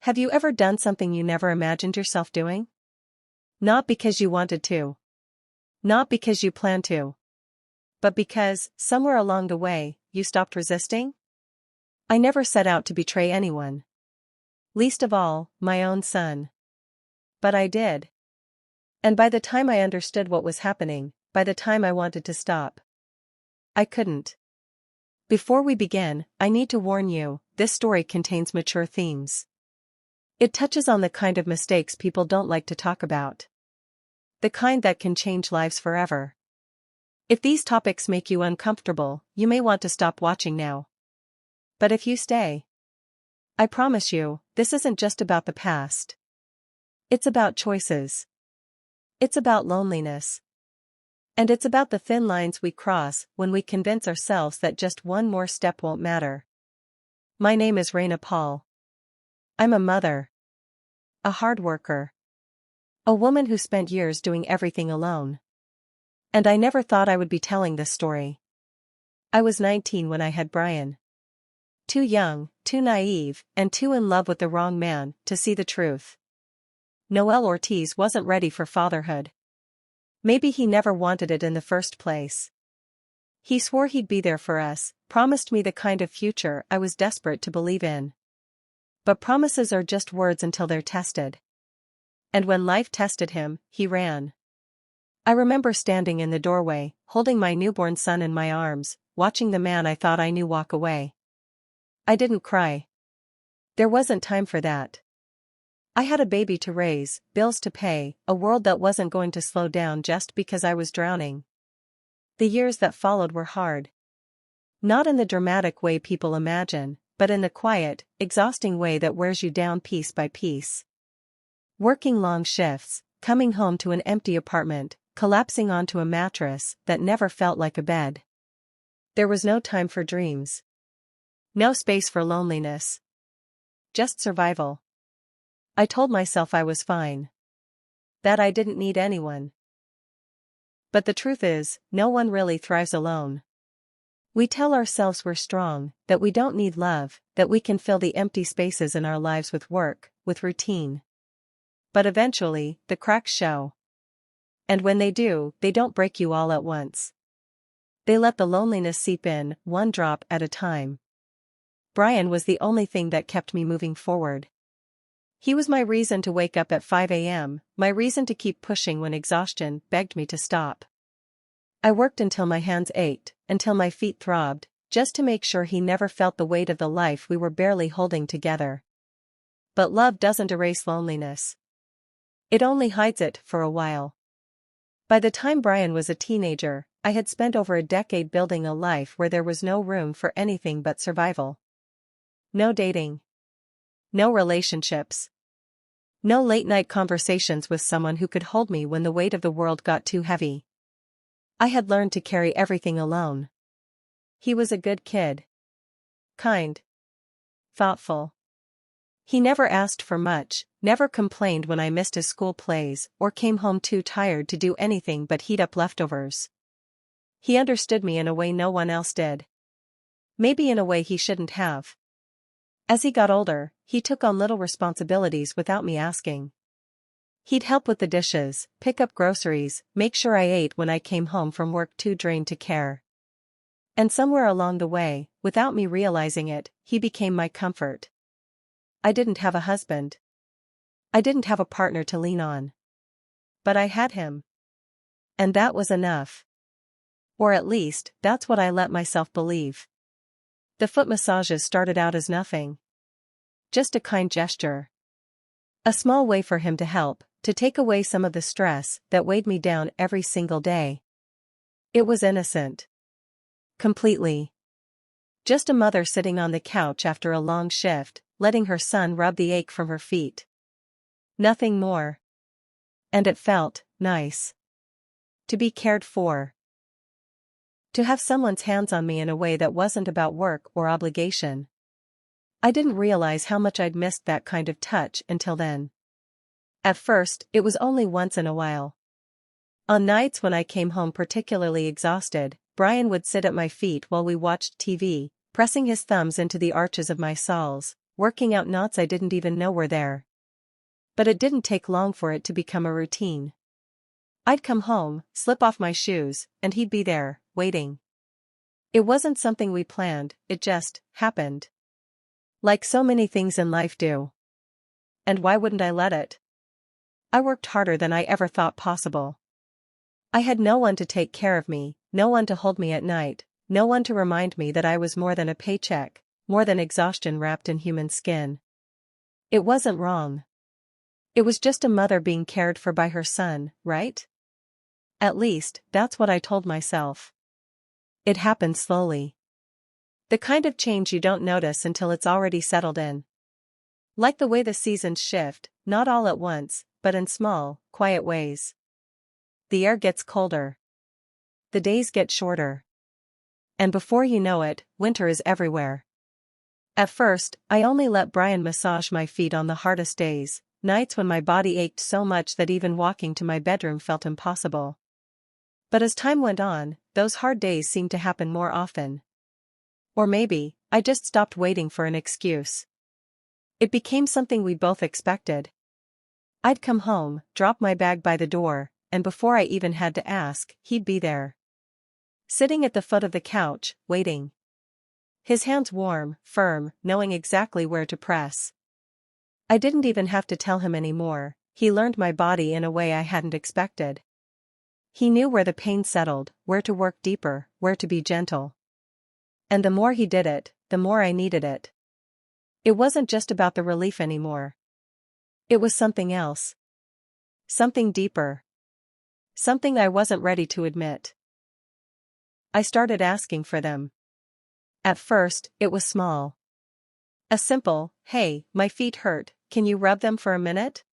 Have you ever done something you never imagined yourself doing? Not because you wanted to. Not because you planned to. But because, somewhere along the way, you stopped resisting? I never set out to betray anyone. Least of all, my own son. But I did. And by the time I understood what was happening, by the time I wanted to stop, I couldn't. Before we begin, I need to warn you, this story contains mature themes. It touches on the kind of mistakes people don't like to talk about. The kind that can change lives forever. If these topics make you uncomfortable, you may want to stop watching now. But if you stay, I promise you, this isn't just about the past. It's about choices. It's about loneliness. And it's about the thin lines we cross when we convince ourselves that just one more step won't matter. My name is Raina Paul. I'm a mother. A hard worker. A woman who spent years doing everything alone. And I never thought I would be telling this story. I was 19 when I had Brian. Too young, too naive, and too in love with the wrong man to see the truth. Noel Ortiz wasn't ready for fatherhood. Maybe he never wanted it in the first place. He swore he'd be there for us, promised me the kind of future I was desperate to believe in. But promises are just words until they're tested. And when life tested him, he ran. I remember standing in the doorway, holding my newborn son in my arms, watching the man I thought I knew walk away. I didn't cry. There wasn't time for that. I had a baby to raise, bills to pay, a world that wasn't going to slow down just because I was drowning. The years that followed were hard. Not in the dramatic way people imagine, but in the quiet, exhausting way that wears you down piece by piece. Working long shifts, coming home to an empty apartment, collapsing onto a mattress that never felt like a bed. There was no time for dreams. No space for loneliness. Just survival. I told myself I was fine. That I didn't need anyone. But the truth is, no one really thrives alone. We tell ourselves we're strong, that we don't need love, that we can fill the empty spaces in our lives with work, with routine. But eventually, the cracks show. And when they do, they don't break you all at once. They let the loneliness seep in, one drop at a time. Brian was the only thing that kept me moving forward. He was my reason to wake up at 5 a.m., my reason to keep pushing when exhaustion begged me to stop. I worked until my hands ached, until my feet throbbed, just to make sure he never felt the weight of the life we were barely holding together. But love doesn't erase loneliness. It only hides it for a while. By the time Brian was a teenager, I had spent over a decade building a life where there was no room for anything but survival. No dating. No relationships. No late-night conversations with someone who could hold me when the weight of the world got too heavy. I had learned to carry everything alone. He was a good kid. Kind. Thoughtful. He never asked for much, never complained when I missed his school plays or came home too tired to do anything but heat up leftovers. He understood me in a way no one else did. Maybe in a way he shouldn't have. As he got older, he took on little responsibilities without me asking. He'd help with the dishes, pick up groceries, make sure I ate when I came home from work too drained to care. And somewhere along the way, without me realizing it, he became my comfort. I didn't have a husband. I didn't have a partner to lean on. But I had him. And that was enough. Or at least, that's what I let myself believe. The foot massages started out as nothing. Just a kind gesture. A small way for him to help, to take away some of the stress that weighed me down every single day. It was innocent. Completely. Just a mother sitting on the couch after a long shift, letting her son rub the ache from her feet. Nothing more. And it felt nice. To be cared for. To have someone's hands on me in a way that wasn't about work or obligation. I didn't realize how much I'd missed that kind of touch until then. At first, it was only once in a while. On nights when I came home particularly exhausted, Brian would sit at my feet while we watched TV, pressing his thumbs into the arches of my soles, working out knots I didn't even know were there. But it didn't take long for it to become a routine. I'd come home, slip off my shoes, and he'd be there, waiting. It wasn't something we planned, it just happened. Like so many things in life do. And why wouldn't I let it? I worked harder than I ever thought possible. I had no one to take care of me, no one to hold me at night, no one to remind me that I was more than a paycheck, more than exhaustion wrapped in human skin. It wasn't wrong. It was just a mother being cared for by her son, right? At least, that's what I told myself. It happened slowly. The kind of change you don't notice until it's already settled in. Like the way the seasons shift, not all at once, but in small, quiet ways. The air gets colder. The days get shorter. And before you know it, winter is everywhere. At first, I only let Brian massage my feet on the hardest days, nights when my body ached so much that even walking to my bedroom felt impossible. But as time went on, those hard days seemed to happen more often. Or maybe, I just stopped waiting for an excuse. It became something we both expected. I'd come home, drop my bag by the door, and before I even had to ask, he'd be there. Sitting at the foot of the couch, waiting. His hands warm, firm, knowing exactly where to press. I didn't even have to tell him anymore, he learned my body in a way I hadn't expected. He knew where the pain settled, where to work deeper, where to be gentle. And the more he did it, the more I needed it. It wasn't just about the relief anymore. It was something else. Something deeper. Something I wasn't ready to admit. I started asking for them. At first, it was small. A simple, "Hey, my feet hurt, can you rub them for a minute?"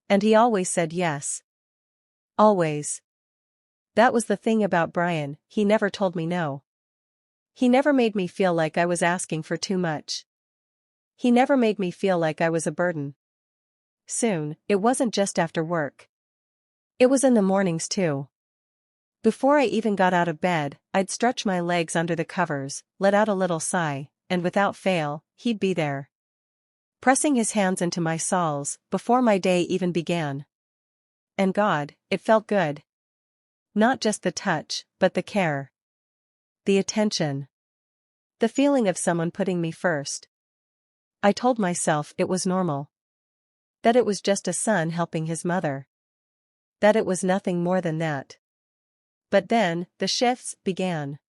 And he always said yes. Always. That was the thing about Brian, he never told me no. He never made me feel like I was asking for too much. He never made me feel like I was a burden. Soon, it wasn't just after work. It was in the mornings too. Before I even got out of bed, I'd stretch my legs under the covers, let out a little sigh, and without fail, he'd be there. Pressing his hands into my soles, before my day even began. And God, it felt good. Not just the touch, but the care. The attention. The feeling of someone putting me first. I told myself it was normal. That it was just a son helping his mother. That it was nothing more than that. But then, the shifts began.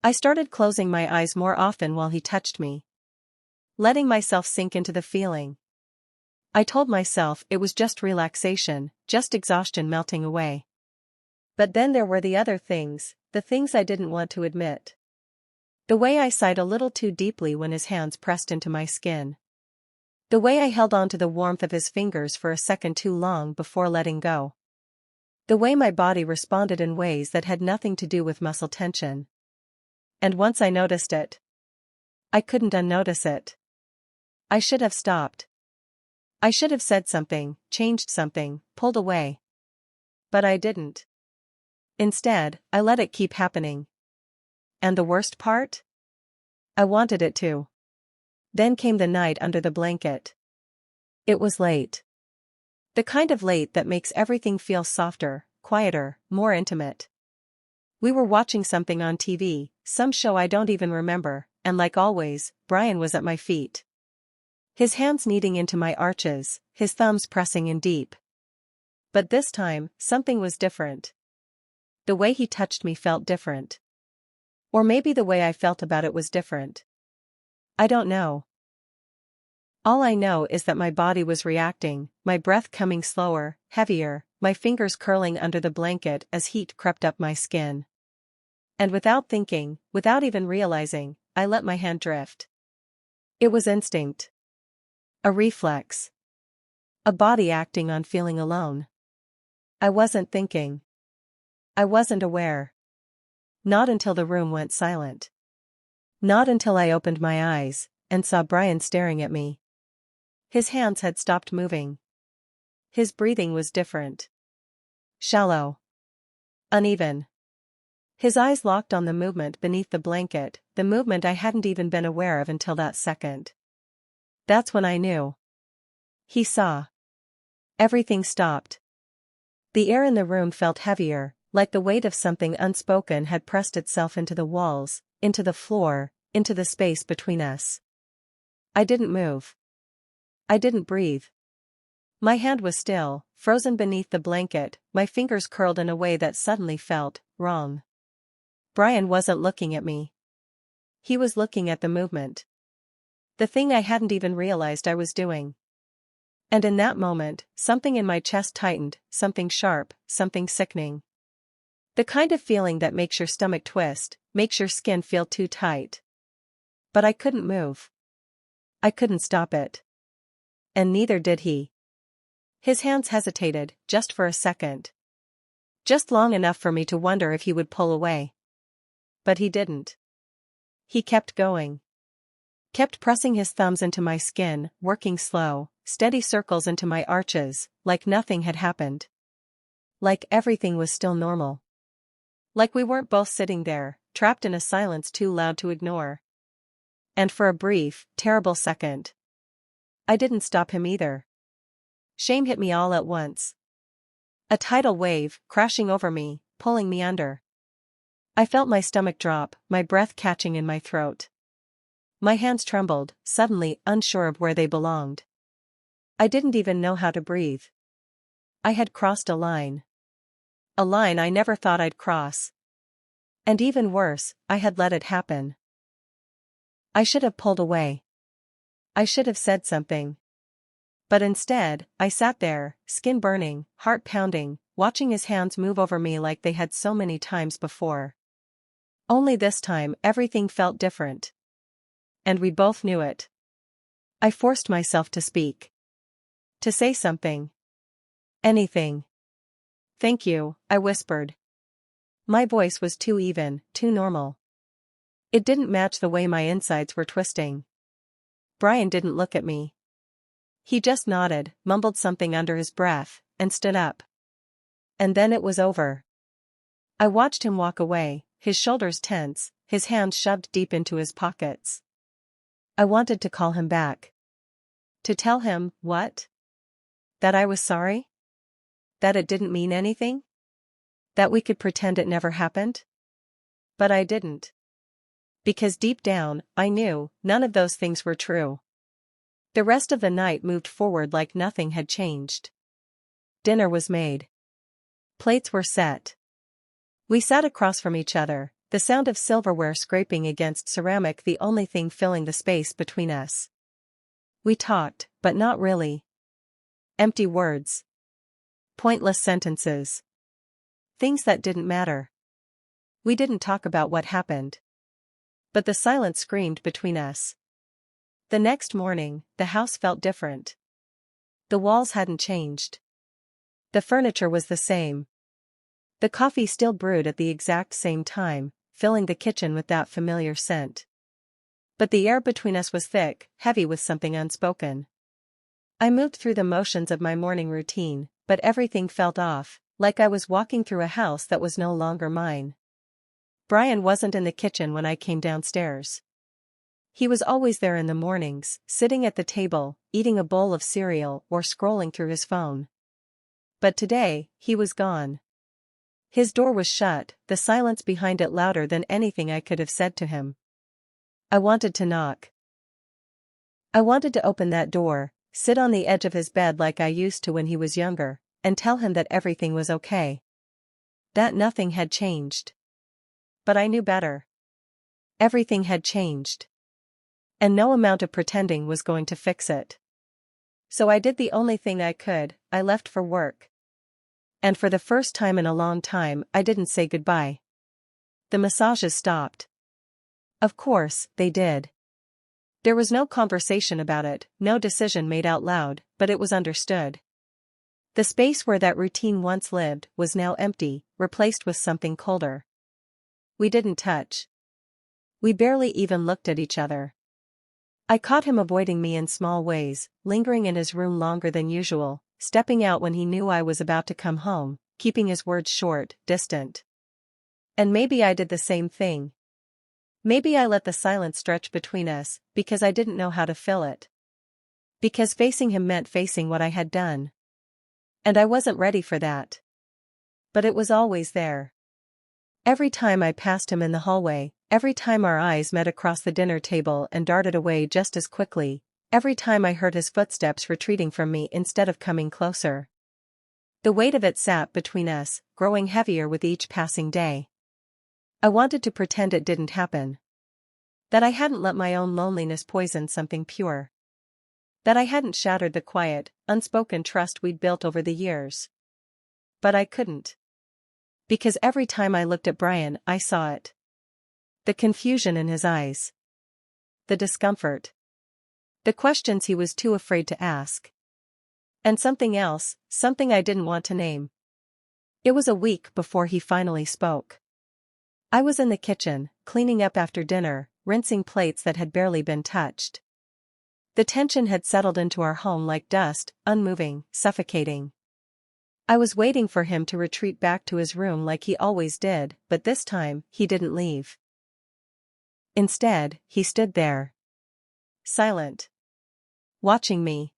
I started closing my eyes more often while he touched me. Letting myself sink into the feeling. I told myself it was just relaxation, just exhaustion melting away. But then there were the other things, the things I didn't want to admit. The way I sighed a little too deeply when his hands pressed into my skin. The way I held on to the warmth of his fingers for a second too long before letting go. The way my body responded in ways that had nothing to do with muscle tension. And once I noticed it, I couldn't unnotice it. I should have stopped. I should have said something, changed something, pulled away. But I didn't. Instead, I let it keep happening. And the worst part? I wanted it to. Then came the night under the blanket. It was late. The kind of late that makes everything feel softer, quieter, more intimate. We were watching something on TV, some show I don't even remember, and like always, Brian was at my feet. His hands kneading into my arches, his thumbs pressing in deep. But this time, something was different. The way he touched me felt different. Or maybe the way I felt about it was different. I don't know. All I know is that my body was reacting, my breath coming slower, heavier, my fingers curling under the blanket as heat crept up my skin. And without thinking, without even realizing, I let my hand drift. It was instinct. A reflex. A body acting on feeling alone. I wasn't thinking. I wasn't aware. Not until the room went silent. Not until I opened my eyes and saw Brian staring at me. His hands had stopped moving. His breathing was different. Shallow. Uneven. His eyes locked on the movement beneath the blanket, the movement I hadn't even been aware of until that second. That's when I knew. He saw. Everything stopped. The air in the room felt heavier, like the weight of something unspoken had pressed itself into the walls, into the floor, into the space between us. I didn't move. I didn't breathe. My hand was still, frozen beneath the blanket, my fingers curled in a way that suddenly felt wrong. Brian wasn't looking at me. He was looking at the movement. The thing I hadn't even realized I was doing. And in that moment, something in my chest tightened, something sharp, something sickening. The kind of feeling that makes your stomach twist, makes your skin feel too tight. But I couldn't move. I couldn't stop it. And neither did he. His hands hesitated, just for a second. Just long enough for me to wonder if he would pull away. But he didn't. He kept going. Kept pressing his thumbs into my skin, working slow, steady circles into my arches, like nothing had happened. Like everything was still normal. Like we weren't both sitting there, trapped in a silence too loud to ignore. And for a brief, terrible second, I didn't stop him either. Shame hit me all at once. A tidal wave, crashing over me, pulling me under. I felt my stomach drop, my breath catching in my throat. My hands trembled, suddenly unsure of where they belonged. I didn't even know how to breathe. I had crossed a line. A line I never thought I'd cross. And even worse, I had let it happen. I should have pulled away. I should have said something. But instead, I sat there, skin burning, heart pounding, watching his hands move over me like they had so many times before. Only this time everything felt different. And we both knew it. I forced myself to speak. To say something. Anything. "Thank you," I whispered. My voice was too even, too normal. It didn't match the way my insides were twisting. Brian didn't look at me. He just nodded, mumbled something under his breath, and stood up. And then it was over. I watched him walk away, his shoulders tense, his hands shoved deep into his pockets. I wanted to call him back. To tell him, what? That I was sorry? That it didn't mean anything? That we could pretend it never happened? But I didn't. Because deep down, I knew, none of those things were true. The rest of the night moved forward like nothing had changed. Dinner was made. Plates were set. We sat across from each other, the sound of silverware scraping against ceramic the only thing filling the space between us. We talked, but not really. Empty words. Pointless sentences. Things that didn't matter. We didn't talk about what happened. But the silence screamed between us. The next morning, the house felt different. The walls hadn't changed. The furniture was the same. The coffee still brewed at the exact same time, filling the kitchen with that familiar scent. But the air between us was thick, heavy with something unspoken. I moved through the motions of my morning routine, but everything felt off, like I was walking through a house that was no longer mine. Brian wasn't in the kitchen when I came downstairs. He was always there in the mornings, sitting at the table, eating a bowl of cereal or scrolling through his phone. But today, he was gone. His door was shut, the silence behind it louder than anything I could have said to him. I wanted to knock. I wanted to open that door, sit on the edge of his bed like I used to when he was younger, and tell him that everything was okay. That nothing had changed. But I knew better. Everything had changed. And no amount of pretending was going to fix it. So I did the only thing I could, I left for work. And for the first time in a long time, I didn't say goodbye. The massages stopped. Of course, they did. There was no conversation about it, no decision made out loud, but it was understood. The space where that routine once lived was now empty, replaced with something colder. We didn't touch. We barely even looked at each other. I caught him avoiding me in small ways, lingering in his room longer than usual, stepping out when he knew I was about to come home, keeping his words short, distant. And maybe I did the same thing. Maybe I let the silence stretch between us, because I didn't know how to fill it. Because facing him meant facing what I had done. And I wasn't ready for that. But it was always there. Every time I passed him in the hallway, every time our eyes met across the dinner table and darted away just as quickly, every time I heard his footsteps retreating from me instead of coming closer. The weight of it sat between us, growing heavier with each passing day. I wanted to pretend it didn't happen. That I hadn't let my own loneliness poison something pure. That I hadn't shattered the quiet, unspoken trust we'd built over the years. But I couldn't. Because every time I looked at Brian, I saw it. The confusion in his eyes. The discomfort. The questions he was too afraid to ask. And something else, something I didn't want to name. It was a week before he finally spoke. I was in the kitchen, cleaning up after dinner, rinsing plates that had barely been touched. The tension had settled into our home like dust, unmoving, suffocating. I was waiting for him to retreat back to his room like he always did, but this time, he didn't leave. Instead, he stood there. Silent. Watching me.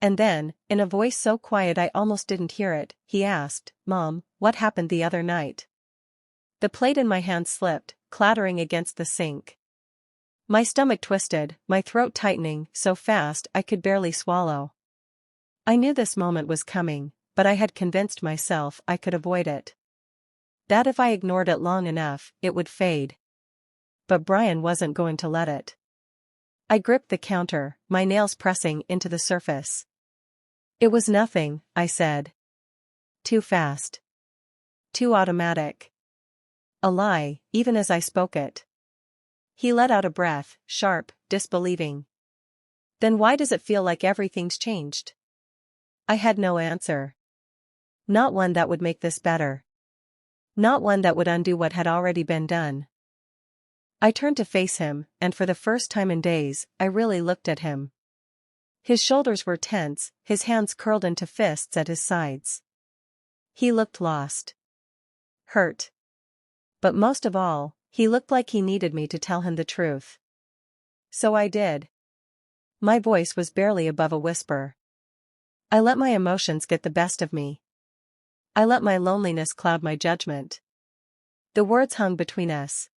And then, in a voice so quiet I almost didn't hear it, he asked, "Mom, what happened the other night?" The plate in my hand slipped, clattering against the sink. My stomach twisted, my throat tightening so fast I could barely swallow. I knew this moment was coming, but I had convinced myself I could avoid it. That if I ignored it long enough, it would fade. But Brian wasn't going to let it. I gripped the counter, my nails pressing into the surface. "It was nothing," I said. Too fast. Too automatic. A lie, even as I spoke it. He let out a breath, sharp, disbelieving. "Then why does it feel like everything's changed?" I had no answer. Not one that would make this better. Not one that would undo what had already been done. I turned to face him, and for the first time in days, I really looked at him. His shoulders were tense, his hands curled into fists at his sides. He looked lost. Hurt. But most of all, he looked like he needed me to tell him the truth. So I did. My voice was barely above a whisper. I let my emotions get the best of me. I let my loneliness cloud my judgment. The words hung between us.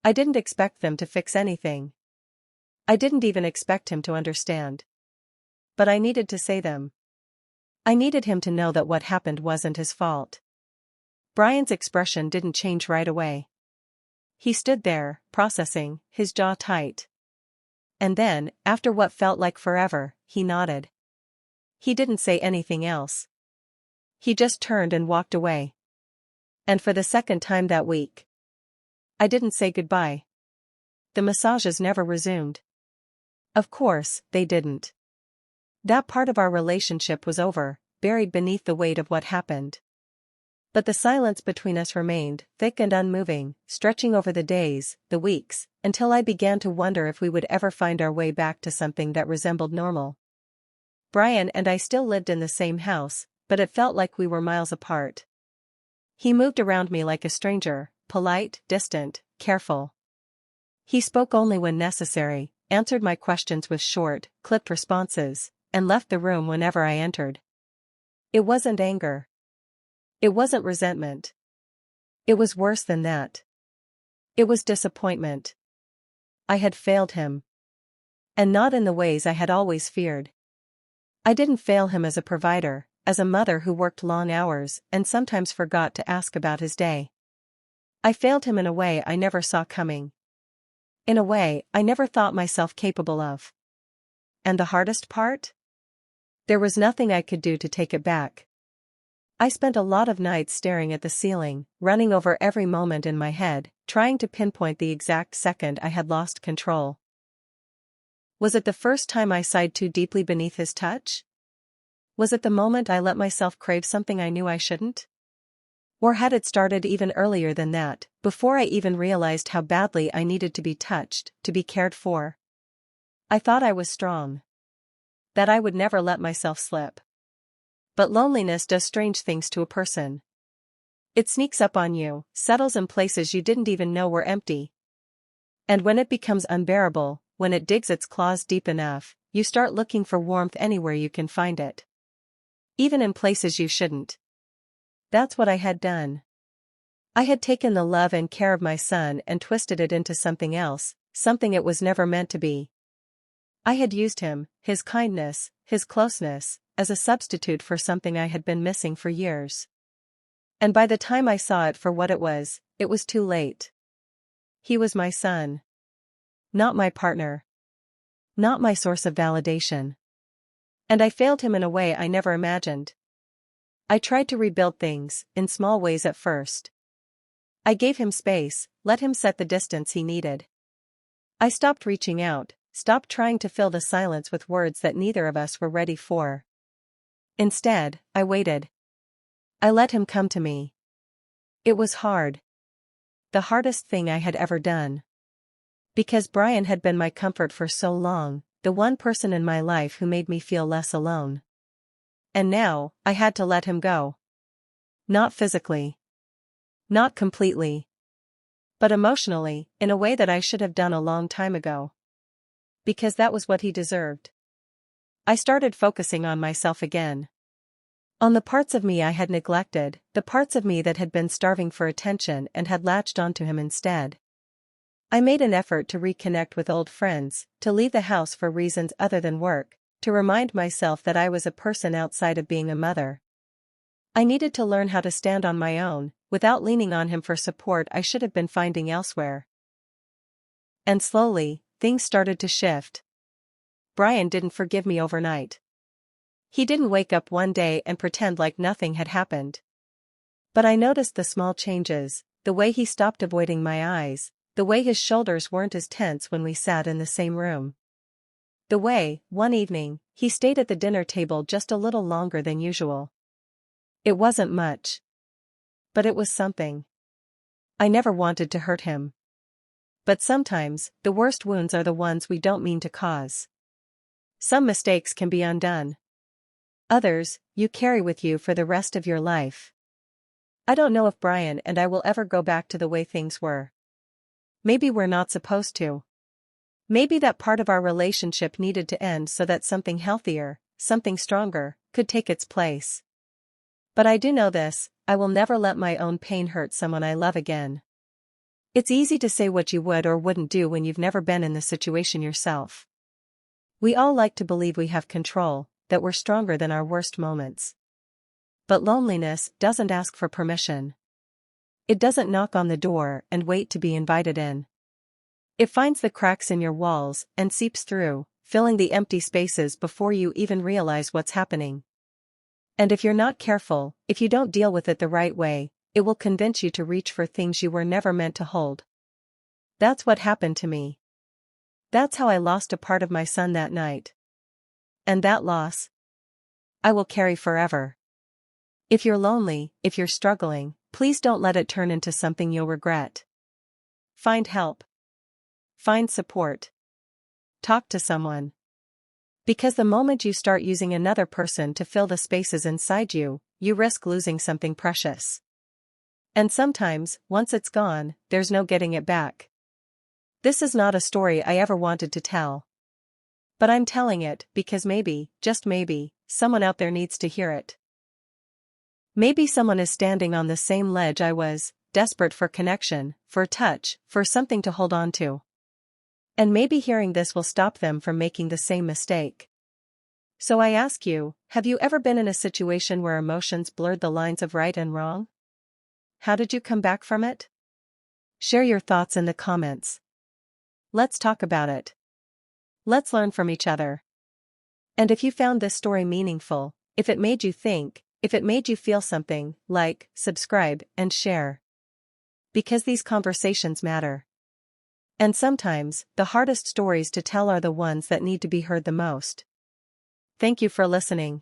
I didn't expect them to fix anything. I didn't even expect him to understand. But I needed to say them. I needed him to know that what happened wasn't his fault. Brian's expression didn't change right away. He stood there, processing, his jaw tight. And then, after what felt like forever, he nodded. He didn't say anything else. He just turned and walked away. And for the second time that week, I didn't say goodbye. The massages never resumed. Of course, they didn't. That part of our relationship was over, buried beneath the weight of what happened. But the silence between us remained, thick and unmoving, stretching over the days, the weeks, until I began to wonder if we would ever find our way back to something that resembled normal. Brian and I still lived in the same house, but it felt like we were miles apart. He moved around me like a stranger, polite, distant, careful. He spoke only when necessary, answered my questions with short, clipped responses, and left the room whenever I entered. It wasn't anger. It wasn't resentment. It was worse than that. It was disappointment. I had failed him. And not in the ways I had always feared. I didn't fail him as a provider, as a mother who worked long hours and sometimes forgot to ask about his day. I failed him in a way I never saw coming. In a way I never thought myself capable of. And the hardest part? There was nothing I could do to take it back. I spent a lot of nights staring at the ceiling, running over every moment in my head, trying to pinpoint the exact second I had lost control. Was it the first time I sighed too deeply beneath his touch? Was it the moment I let myself crave something I knew I shouldn't? Or had it started even earlier than that, before I even realized how badly I needed to be touched, to be cared for? I thought I was strong. That I would never let myself slip. But loneliness does strange things to a person. It sneaks up on you, settles in places you didn't even know were empty. And when it becomes unbearable, when it digs its claws deep enough, you start looking for warmth anywhere you can find it. Even in places you shouldn't. That's what I had done. I had taken the love and care of my son and twisted it into something else, something it was never meant to be. I had used him, his kindness, his closeness, as a substitute for something I had been missing for years. And by the time I saw it for what it was too late. He was my son. Not my partner. Not my source of validation. And I failed him in a way I never imagined. I tried to rebuild things, in small ways at first. I gave him space, let him set the distance he needed. I stopped reaching out, stopped trying to fill the silence with words that neither of us were ready for. Instead, I waited. I let him come to me. It was hard. The hardest thing I had ever done. Because Brian had been my comfort for so long, the one person in my life who made me feel less alone. And now, I had to let him go. Not physically. Not completely. But emotionally, in a way that I should have done a long time ago. Because that was what he deserved. I started focusing on myself again. On the parts of me I had neglected, the parts of me that had been starving for attention and had latched onto him instead. I made an effort to reconnect with old friends, to leave the house for reasons other than work, to remind myself that I was a person outside of being a mother. I needed to learn how to stand on my own, without leaning on him for support I should have been finding elsewhere. And slowly, things started to shift. Brian didn't forgive me overnight. He didn't wake up one day and pretend like nothing had happened. But I noticed the small changes, the way he stopped avoiding my eyes, the way his shoulders weren't as tense when we sat in the same room. The way, one evening, he stayed at the dinner table just a little longer than usual. It wasn't much. But it was something. I never wanted to hurt him. But sometimes, the worst wounds are the ones we don't mean to cause. Some mistakes can be undone. Others, you carry with you for the rest of your life. I don't know if Brian and I will ever go back to the way things were. Maybe we're not supposed to. Maybe that part of our relationship needed to end so that something healthier, something stronger, could take its place. But I do know this, I will never let my own pain hurt someone I love again. It's easy to say what you would or wouldn't do when you've never been in the situation yourself. We all like to believe we have control, that we're stronger than our worst moments. But loneliness doesn't ask for permission. It doesn't knock on the door and wait to be invited in. It finds the cracks in your walls and seeps through, filling the empty spaces before you even realize what's happening. And if you're not careful, if you don't deal with it the right way, it will convince you to reach for things you were never meant to hold. That's what happened to me. That's how I lost a part of my son that night. And that loss, I will carry forever. If you're lonely, if you're struggling, please don't let it turn into something you'll regret. Find help. Find support. Talk to someone. Because the moment you start using another person to fill the spaces inside you, you risk losing something precious. And sometimes, once it's gone, there's no getting it back. This is not a story I ever wanted to tell. But I'm telling it because maybe, just maybe, someone out there needs to hear it. Maybe someone is standing on the same ledge I was, desperate for connection, for touch, for something to hold on to. And maybe hearing this will stop them from making the same mistake. So I ask you, have you ever been in a situation where emotions blurred the lines of right and wrong? How did you come back from it? Share your thoughts in the comments. Let's talk about it. Let's learn from each other. And if you found this story meaningful, if it made you think, if it made you feel something, like, subscribe, and share. Because these conversations matter. And sometimes, the hardest stories to tell are the ones that need to be heard the most. Thank you for listening.